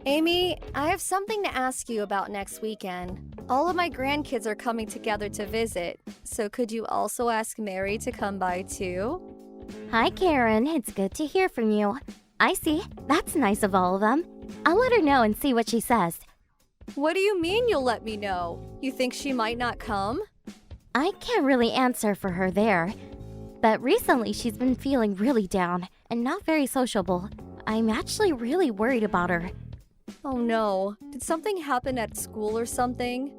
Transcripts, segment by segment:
Amy, I have something to ask you about next weekend. All of my grandkids are coming together to visit, so could you also ask Mary to come by too? Hi, Karen. It's good to hear from you. I see. That's nice of all of them. I'll let her know and see what she says. What do you mean you'll let me know? You think she might not come? I can't really answer for her there. But recently she's been feeling really down and not very sociable. I'm actually really worried about her. Oh no. Did something happen at school or something?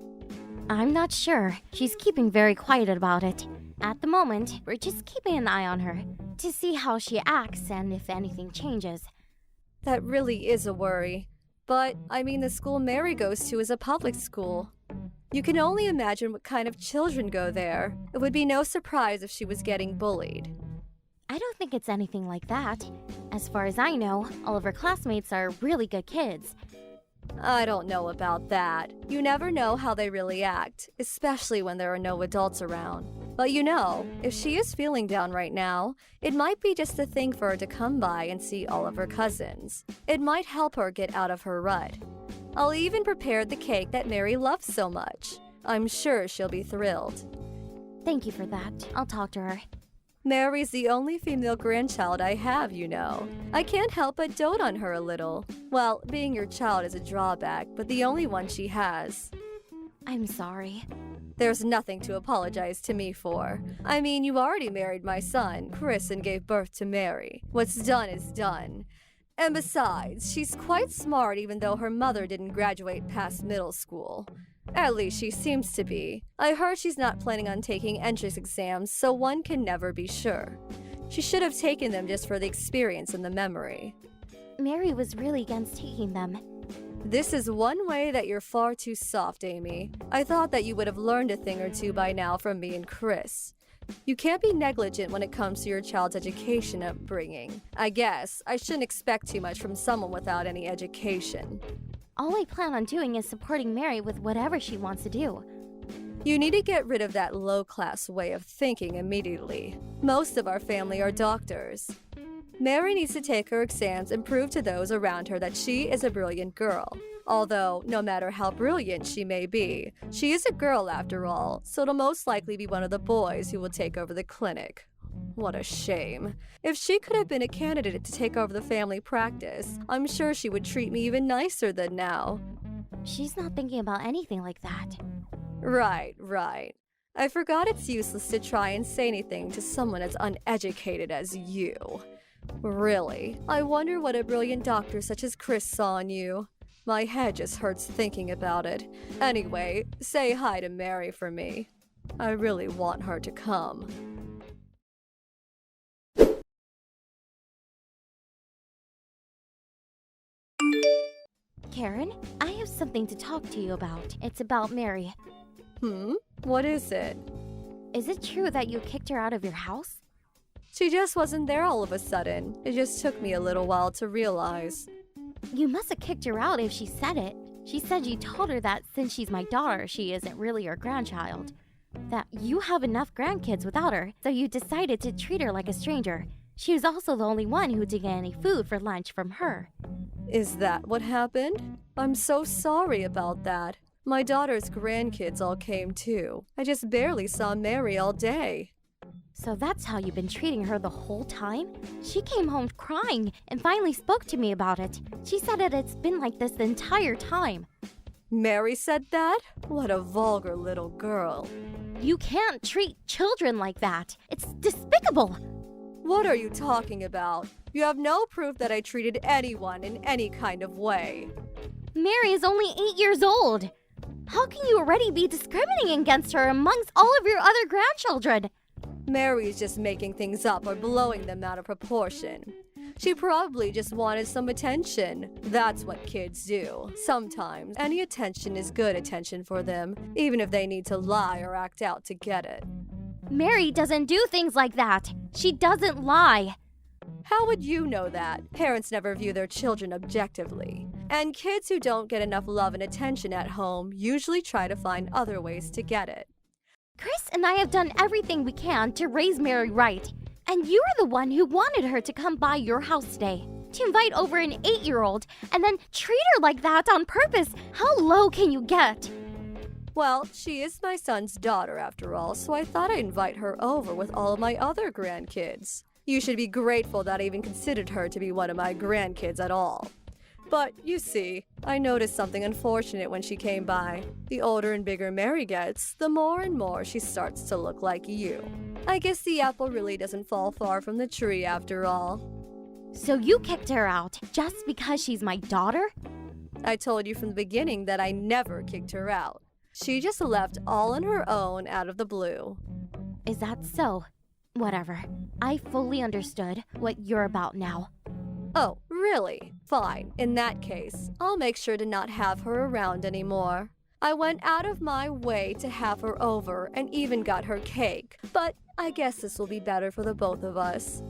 I'm not sure. She's keeping very quiet about it. At the moment, we're just keeping an eye on her to see how she acts and if anything changes. That really is a worry. But, the school Mary goes to is a public school. You can only imagine what kind of children go there. It would be no surprise if she was getting bullied. I don't think it's anything like that. As far as I know, all of her classmates are really good kids. I don't know about that. You never know how they really act, especially when there are no adults around. But if she is feeling down right now, it might be just the thing for her to come by and see all of her cousins. It might help her get out of her rut. I'll even prepare the cake that Mary loves so much. I'm sure she'll be thrilled. Thank you for that. I'll talk to her. Mary's the only female grandchild I have, I can't help but dote on her a little. Well, being your child is a drawback, but the only one she has. I'm sorry. There's nothing to apologize to me for. You already married my son, Chris, and gave birth to Mary. What's done is done. And besides, she's quite smart even though her mother didn't graduate past middle school. At least she seems to be. I heard she's not planning on taking entrance exams, so one can never be sure. She should have taken them just for the experience and the memory. Mary was really against taking them. This is one way that you're far too soft, Amy. I thought that you would have learned a thing or two by now from me and Chris. You can't be negligent when it comes to your child's education upbringing. I guess I shouldn't expect too much from someone without any education. All I plan on doing is supporting Mary with whatever she wants to do. You need to get rid of that low-class way of thinking immediately. Most of our family are doctors. Mary needs to take her exams and prove to those around her that she is a brilliant girl. Although, no matter how brilliant she may be, she is a girl after all, so it'll most likely be one of the boys who will take over the clinic. What a shame. If she could have been a candidate to take over the family practice, I'm sure she would treat me even nicer than now. She's not thinking about anything like that. Right. I forgot it's useless to try and say anything to someone as uneducated as you. Really, I wonder what a brilliant doctor such as Chris saw in you. My head just hurts thinking about it. Anyway, say hi to Mary for me. I really want her to come. Karen, I have something to talk to you about. It's about Mary. What is it? Is it true that you kicked her out of your house? She just wasn't there all of a sudden. It just took me a little while to realize. You must have kicked her out if she said it. She said you told her that since she's my daughter, she isn't really your grandchild. That you have enough grandkids without her, so you decided to treat her like a stranger. She was also the only one who didn't get any food for lunch from her. Is that what happened? I'm so sorry about that. My daughter's grandkids all came too. I just barely saw Mary all day. So that's how you've been treating her the whole time? She came home crying and finally spoke to me about it. She said that it's been like this the entire time. Mary said that? What a vulgar little girl. You can't treat children like that. It's despicable. What are you talking about? You have no proof that I treated anyone in any kind of way. Mary is only 8 years old. How can you already be discriminating against her amongst all of your other grandchildren? Mary is just making things up or blowing them out of proportion. She probably just wanted some attention. That's what kids do. Sometimes, any attention is good attention for them, even if they need to lie or act out to get it. Mary doesn't do things like that. She doesn't lie. How would you know that? Parents never view their children objectively. And kids who don't get enough love and attention at home usually try to find other ways to get it. Chris and I have done everything we can to raise Mary right. And you were the one who wanted her to come by your house today. To invite over an 8-year-old and then treat her like that on purpose, how low can you get? Well, she is my son's daughter after all, so I thought I'd invite her over with all of my other grandkids. You should be grateful that I even considered her to be one of my grandkids at all. But, you see, I noticed something unfortunate when she came by. The older and bigger Mary gets, the more and more she starts to look like you. I guess the apple really doesn't fall far from the tree after all. So you kicked her out just because she's my daughter? I told you from the beginning that I never kicked her out. She just left all on her own out of the blue. Is that so? Whatever. I fully understood what you're about now. Oh, really? Fine. In that case, I'll make sure to not have her around anymore. I went out of my way to have her over and even got her cake. But I guess this will be better for the both of us.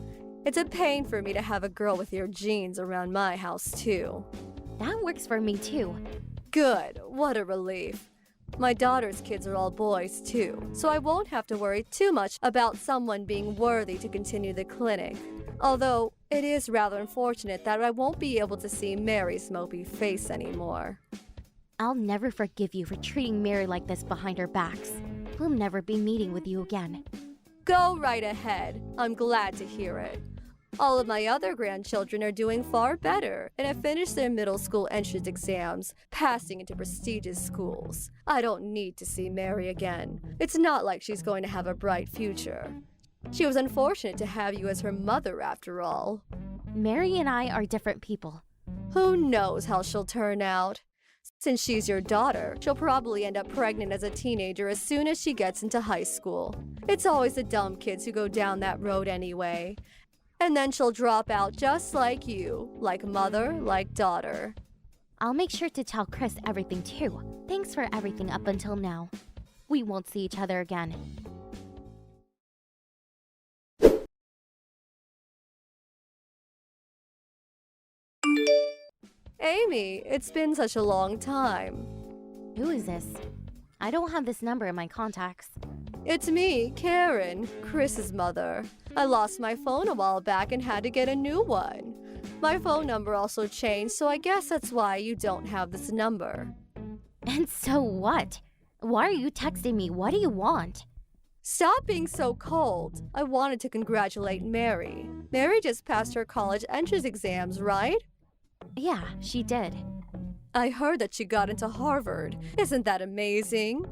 It's a pain for me to have a girl with your genes around my house, too. That works for me, too. Good. What a relief. My daughter's kids are all boys, too, so I won't have to worry too much about someone being worthy to continue the clinic. Although, it is rather unfortunate that I won't be able to see Mary's mopey face anymore. I'll never forgive you for treating Mary like this behind our backs. We'll never be meeting with you again. Go right ahead. I'm glad to hear it. All of my other grandchildren are doing far better and have finished their middle school entrance exams, passing into prestigious schools. I don't need to see Mary again. It's not like she's going to have a bright future. She was unfortunate to have you as her mother after all. Mary and I are different people. Who knows how she'll turn out? Since she's your daughter, she'll probably end up pregnant as a teenager as soon as she gets into high school. It's always the dumb kids who go down that road anyway. And then she'll drop out just like you, like mother, like daughter. I'll make sure to tell Chris everything too. Thanks for everything up until now. We won't see each other again. Amy, it's been such a long time. Who is this? I don't have this number in my contacts. It's me, Karen, Chris's mother. I lost my phone a while back and had to get a new one. My phone number also changed, so I guess that's why you don't have this number. And so what? Why are you texting me? What do you want? Stop being so cold. I wanted to congratulate Mary. Mary just passed her college entrance exams, right? Yeah, she did. I heard that she got into Harvard. Isn't that amazing?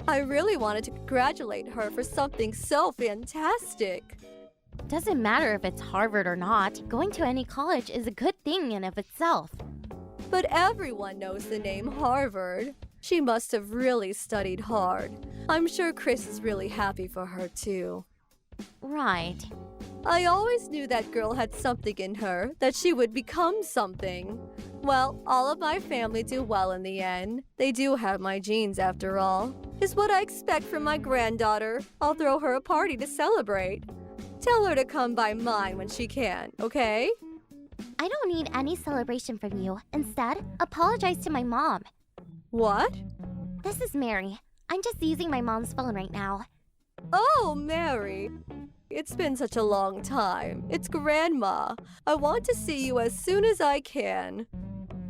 I really wanted to congratulate her for something so fantastic. Doesn't matter if it's Harvard or not. Going to any college is a good thing in of itself. But everyone knows the name Harvard. She must have really studied hard. I'm sure Chris is really happy for her, too. Right. I always knew that girl had something in her, that she would become something. Well, all of my family do well in the end. They do have my genes, after all. Is what I expect from my granddaughter. I'll throw her a party to celebrate. Tell her to come by mine when she can, okay? I don't need any celebration from you. Instead, apologize to my mom. What? This is Mary. I'm just using my mom's phone right now. Oh, Mary. It's been such a long time. It's Grandma. I want to see you as soon as I can.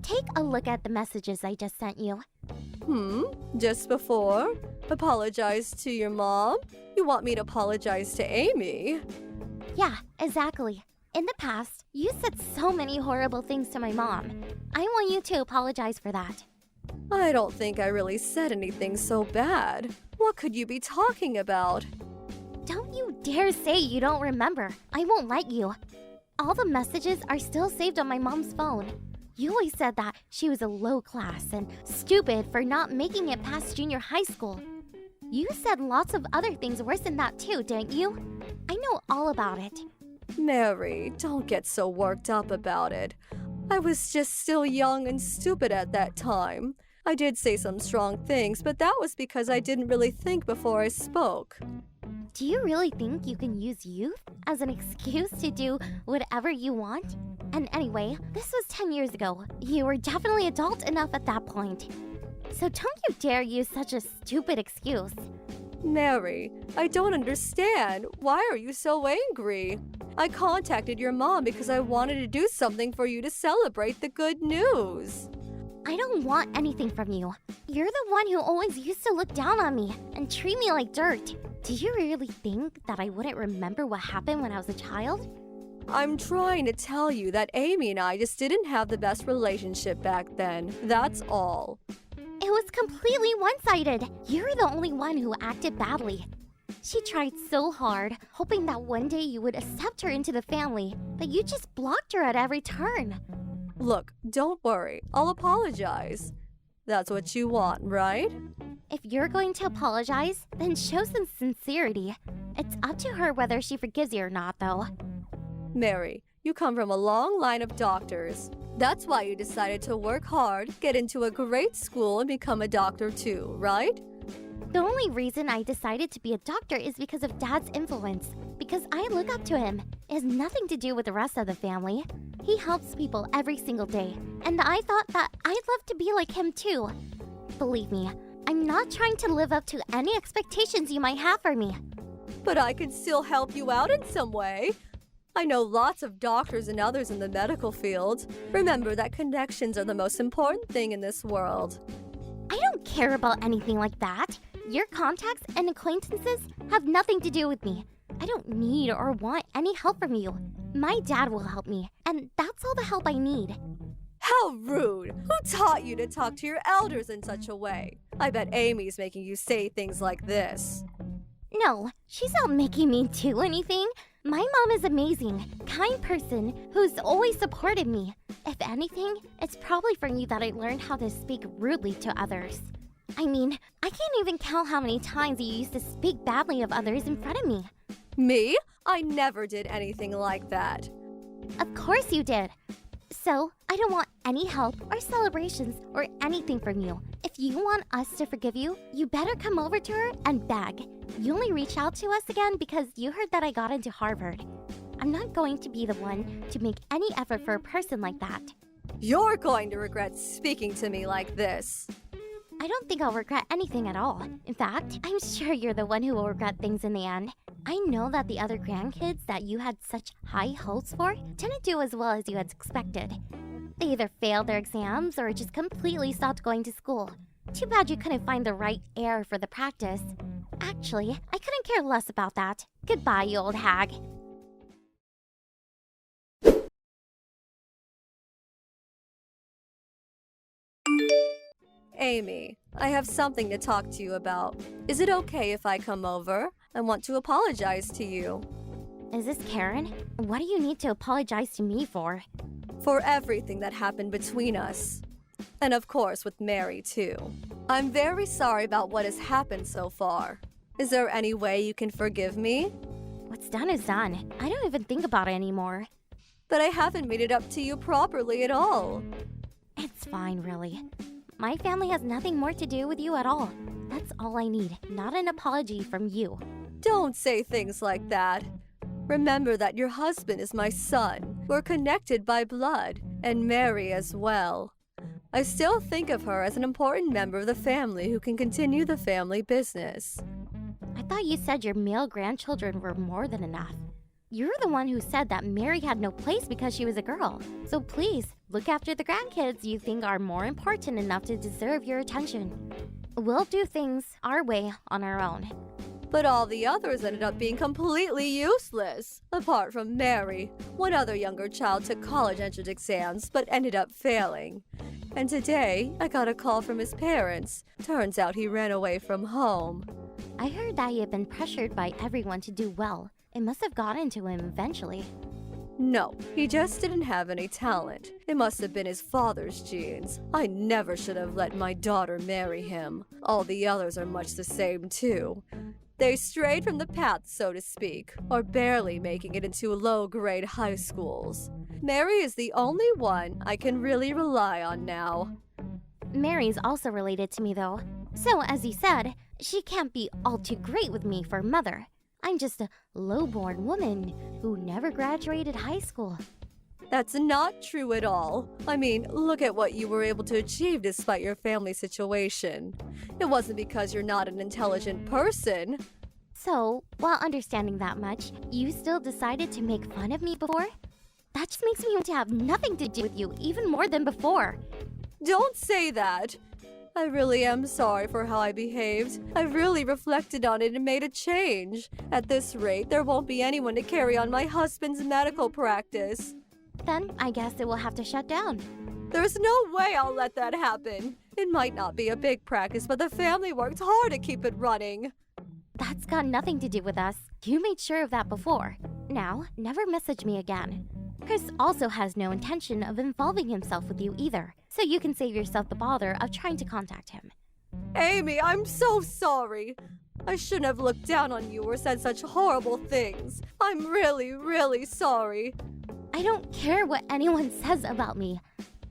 Take a look at the messages I just sent you. Just before? Apologize to your mom? You want me to apologize to Amy? Yeah, exactly. In the past, you said so many horrible things to my mom. I want you to apologize for that. I don't think I really said anything so bad. What could you be talking about? Don't you dare say you don't remember. I won't let you. All the messages are still saved on my mom's phone. You always said that she was a low class and stupid for not making it past junior high school. You said lots of other things worse than that too, didn't you? I know all about it. Mary, don't get so worked up about it. I was just still young and stupid at that time. I did say some strong things, but that was because I didn't really think before I spoke. Do you really think you can use youth as an excuse to do whatever you want? And anyway, this was 10 years ago. You were definitely adult enough at that point. So don't you dare use such a stupid excuse. Mary, I don't understand. Why are you so angry? I contacted your mom because I wanted to do something for you to celebrate the good news. I don't want anything from you. You're the one who always used to look down on me and treat me like dirt. Do you really think that I wouldn't remember what happened when I was a child? I'm trying to tell you that Amy and I just didn't have the best relationship back then. That's all. It was completely one-sided. You're the only one who acted badly. She tried so hard, hoping that one day you would accept her into the family, but you just blocked her at every turn. Look, don't worry. I'll apologize. That's what you want, right? If you're going to apologize, then show some sincerity. It's up to her whether she forgives you or not, though. Mary, you come from a long line of doctors. That's why you decided to work hard, get into a great school, and become a doctor too, right? The only reason I decided to be a doctor is because of Dad's influence. Because I look up to him. It has nothing to do with the rest of the family. He helps people every single day, and I thought that I'd love to be like him too. Believe me, I'm not trying to live up to any expectations you might have for me. But I can still help you out in some way. I know lots of doctors and others in the medical field. Remember that connections are the most important thing in this world. I don't care about anything like that. Your contacts and acquaintances have nothing to do with me. I don't need or want any help from you. My dad will help me, and that's all the help I need. How rude! Who taught you to talk to your elders in such a way? I bet Amy's making you say things like this. No, she's not making me do anything. My mom is amazing, kind person who's always supported me. If anything, it's probably from you that I learned how to speak rudely to others. I mean, I can't even count how many times you used to speak badly of others in front of me. Me? I never did anything like that. Of course you did. So, I don't want any help or celebrations or anything from you. If you want us to forgive you, you better come over to her and beg. You only reach out to us again because you heard that I got into Harvard. I'm not going to be the one to make any effort for a person like that. You're going to regret speaking to me like this. I don't think I'll regret anything at all. In fact, I'm sure you're the one who will regret things in the end. I know that the other grandkids that you had such high hopes for didn't do as well as you had expected. They either failed their exams or just completely stopped going to school. Too bad you couldn't find the right air for the practice. Actually, I couldn't care less about that. Goodbye, you old hag. Amy, I have something to talk to you about. Is it okay if I come over? I want to apologize to you. Is this Karen? What do you need to apologize to me for? For everything that happened between us. And of course with Mary too. I'm very sorry about what has happened so far. Is there any way you can forgive me? What's done is done. I don't even think about it anymore. But I haven't made it up to you properly at all. It's fine, really. My family has nothing more to do with you at all. That's all I need, not an apology from you. Don't say things like that. Remember that your husband is my son. We're connected by blood, and Mary as well. I still think of her as an important member of the family who can continue the family business. I thought you said your male grandchildren were more than enough. You're the one who said that Mary had no place because she was a girl. So please, look after the grandkids you think are more important enough to deserve your attention. We'll do things our way on our own. But all the others ended up being completely useless. Apart from Mary, one other younger child took college entrance exams but ended up failing. And today, I got a call from his parents. Turns out he ran away from home. I heard that he had been pressured by everyone to do well. It must have gotten to him eventually. No, he just didn't have any talent. It must have been his father's genes. I never should have let my daughter marry him. All the others are much the same too. They strayed from the path, so to speak, or barely making it into low-grade high schools. Mary is the only one I can really rely on now. Mary's also related to me, though. So, as you said, she can't be all too great with me for a mother. I'm just a low-born woman who never graduated high school. That's not true at all. I mean, look at what you were able to achieve despite your family situation. It wasn't because you're not an intelligent person. So, while understanding that much, you still decided to make fun of me before? That just makes me want to have nothing to do with you even more than before. Don't say that. I really am sorry for how I behaved. I really reflected on it and made a change. At this rate, there won't be anyone to carry on my husband's medical practice. Then I guess it will have to shut down. There's no way I'll let that happen. It might not be a big practice, but the family worked hard to keep it running. That's got nothing to do with us. You made sure of that before. Now, never message me again. Chris also has no intention of involving himself with you either, so you can save yourself the bother of trying to contact him. Amy, I'm so sorry. I shouldn't have looked down on you or said such horrible things. I'm really, really sorry. I don't care what anyone says about me.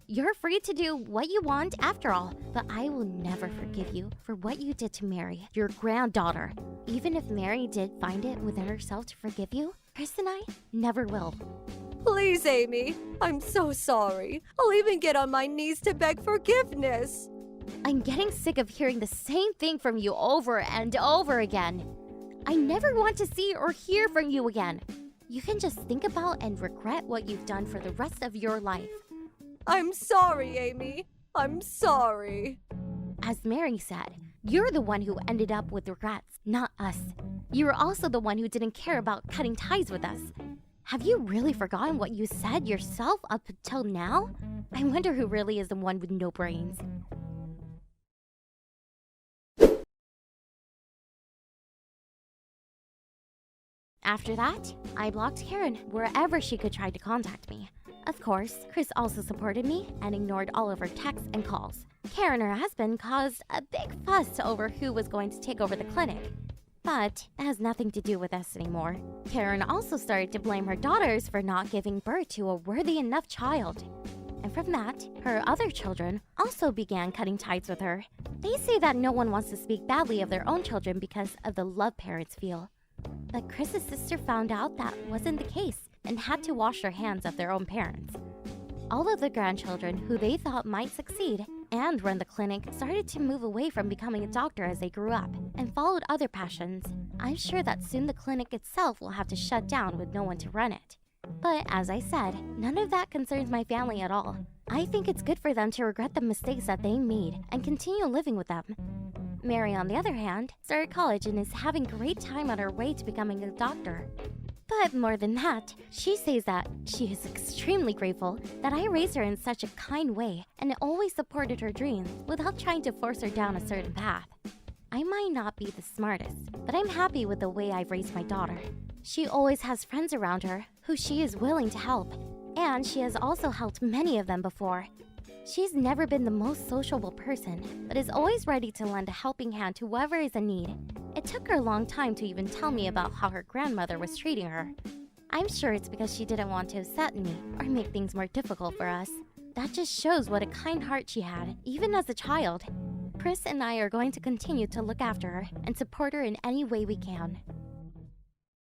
You're free to do what you want after all, but I will never forgive you for what you did to Mary, your granddaughter. Even if Mary did find it within herself to forgive you, Chris and I never will. Please, Amy. I'm so sorry. I'll even get on my knees to beg forgiveness. I'm getting sick of hearing the same thing from you over and over again. I never want to see or hear from you again. You can just think about and regret what you've done for the rest of your life. I'm sorry, Amy. I'm sorry. As Mary said, you're the one who ended up with regrets, not us. You were also the one who didn't care about cutting ties with us. Have you really forgotten what you said yourself up until now? I wonder who really is the one with no brains. After that, I blocked Karen wherever she could try to contact me. Of course, Chris also supported me and ignored all of her texts and calls. Karen, her husband, caused a big fuss over who was going to take over the clinic. But it has nothing to do with us anymore. Karen also started to blame her daughters for not giving birth to a worthy enough child. And from that, her other children also began cutting ties with her. They say that no one wants to speak badly of their own children because of the love parents feel. But Chris's sister found out that wasn't the case and had to wash their hands of their own parents. All of the grandchildren who they thought might succeed and run the clinic started to move away from becoming a doctor as they grew up and followed other passions. I'm sure that soon the clinic itself will have to shut down with no one to run it. But as I said, none of that concerns my family at all. I think it's good for them to regret the mistakes that they made and continue living with them. Mary, on the other hand, started college and is having a great time on her way to becoming a doctor. But more than that, she says that she is extremely grateful that I raised her in such a kind way and always supported her dreams without trying to force her down a certain path. I might not be the smartest, but I'm happy with the way I've raised my daughter. She always has friends around her who she is willing to help, and she has also helped many of them before. She's never been the most sociable person, but is always ready to lend a helping hand to whoever is in need. It took her a long time to even tell me about how her grandmother was treating her. I'm sure it's because she didn't want to upset me or make things more difficult for us. That just shows what a kind heart she had, even as a child. Chris and I are going to continue to look after her and support her in any way we can.